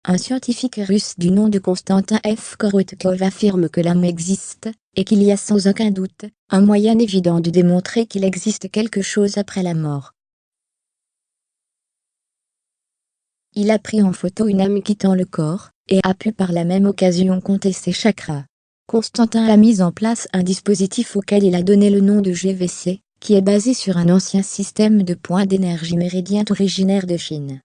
un scientifique russe du nom de Konstantin F. Korotkov affirme que l'âme existe, et qu'il y a sans aucun doute, un moyen évident de démontrer qu'il existe quelque chose après la mort. Il a pris en photo une âme quittant le corps, et a pu par la même occasion compter ses chakras. Konstantin a mis en place un dispositif auquel il a donné le nom de GVC, qui est basé sur un ancien système de points d'énergie méridien originaire de Chine.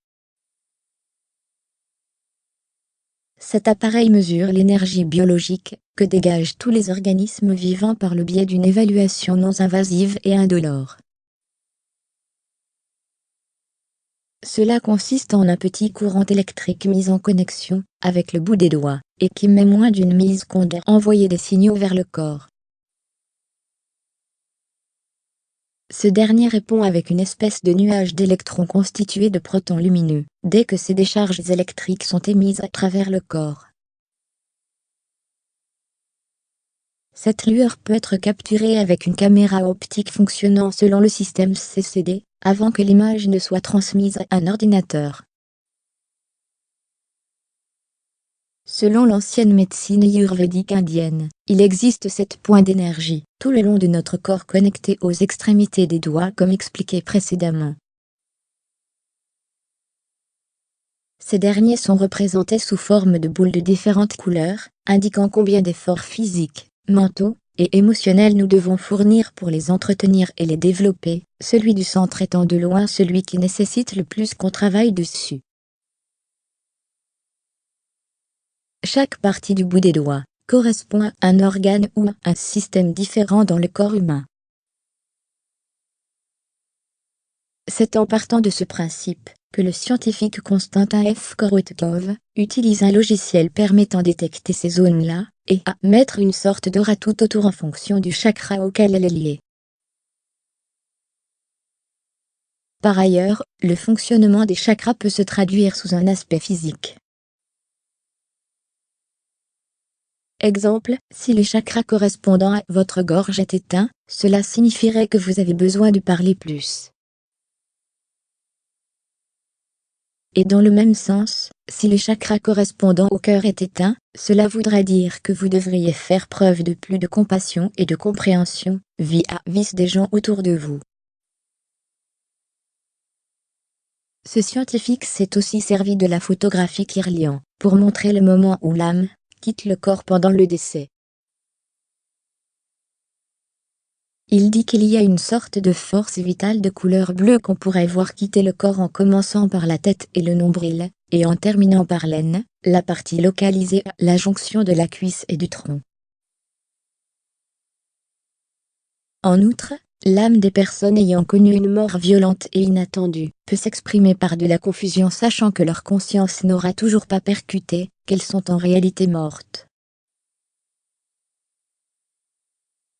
Cet appareil mesure l'énergie biologique que dégagent tous les organismes vivants par le biais d'une évaluation non invasive et indolore. Cela consiste en un petit courant électrique mis en connexion avec le bout des doigts, et qui met moins d'une milliseconde à envoyer des signaux vers le corps. Ce dernier répond avec une espèce de nuage d'électrons constitué de protons lumineux, dès que ces décharges électriques sont émises à travers le corps. Cette lueur peut être capturée avec une caméra optique fonctionnant selon le système CCD, avant que l'image ne soit transmise à un ordinateur. Selon l'ancienne médecine ayurvédique indienne, il existe 7 points d'énergie, tout le long de notre corps connectés aux extrémités des doigts comme expliqué précédemment. Ces derniers sont représentés sous forme de boules de différentes couleurs, indiquant combien d'efforts physiques, mentaux et émotionnels nous devons fournir pour les entretenir et les développer, celui du centre étant de loin celui qui nécessite le plus qu'on travaille dessus. Chaque partie du bout des doigts correspond à un organe ou à un système différent dans le corps humain. C'est en partant de ce principe que le scientifique Konstantin F. Korotkov utilise un logiciel permettant de détecter ces zones-là et à mettre une sorte d'aura tout autour en fonction du chakra auquel elle est liée. Par ailleurs, le fonctionnement des chakras peut se traduire sous un aspect physique. Exemple, si le chakra correspondant à votre gorge est éteint, cela signifierait que vous avez besoin de parler plus. Et dans le même sens, si le chakra correspondant au cœur est éteint, cela voudrait dire que vous devriez faire preuve de plus de compassion et de compréhension vis-à-vis des gens autour de vous. Ce scientifique s'est aussi servi de la photographie Kirlian pour montrer le moment où l'âme quitte le corps pendant le décès. Il dit qu'il y a une sorte de force vitale de couleur bleue qu'on pourrait voir quitter le corps en commençant par la tête et le nombril, et en terminant par l'aine, la partie localisée à la jonction de la cuisse et du tronc. En outre, l'âme des personnes ayant connu une mort violente et inattendue peut s'exprimer par de la confusion sachant que leur conscience n'aura toujours pas percuté qu'elles sont en réalité mortes.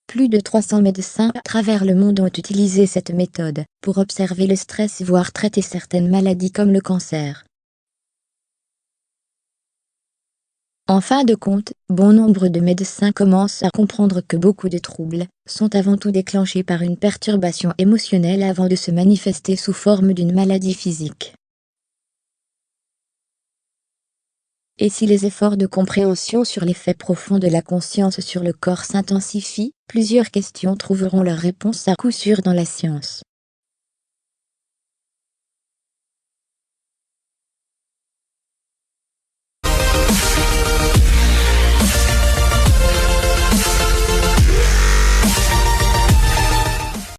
Plus de 300 médecins à travers le monde ont utilisé cette méthode pour observer le stress voire traiter certaines maladies comme le cancer. En fin de compte, bon nombre de médecins commencent à comprendre que beaucoup de troubles sont avant tout déclenchés par une perturbation émotionnelle avant de se manifester sous forme d'une maladie physique. Et si les efforts de compréhension sur l'effet profond de la conscience sur le corps s'intensifient, plusieurs questions trouveront leur réponse à coup sûr dans la science.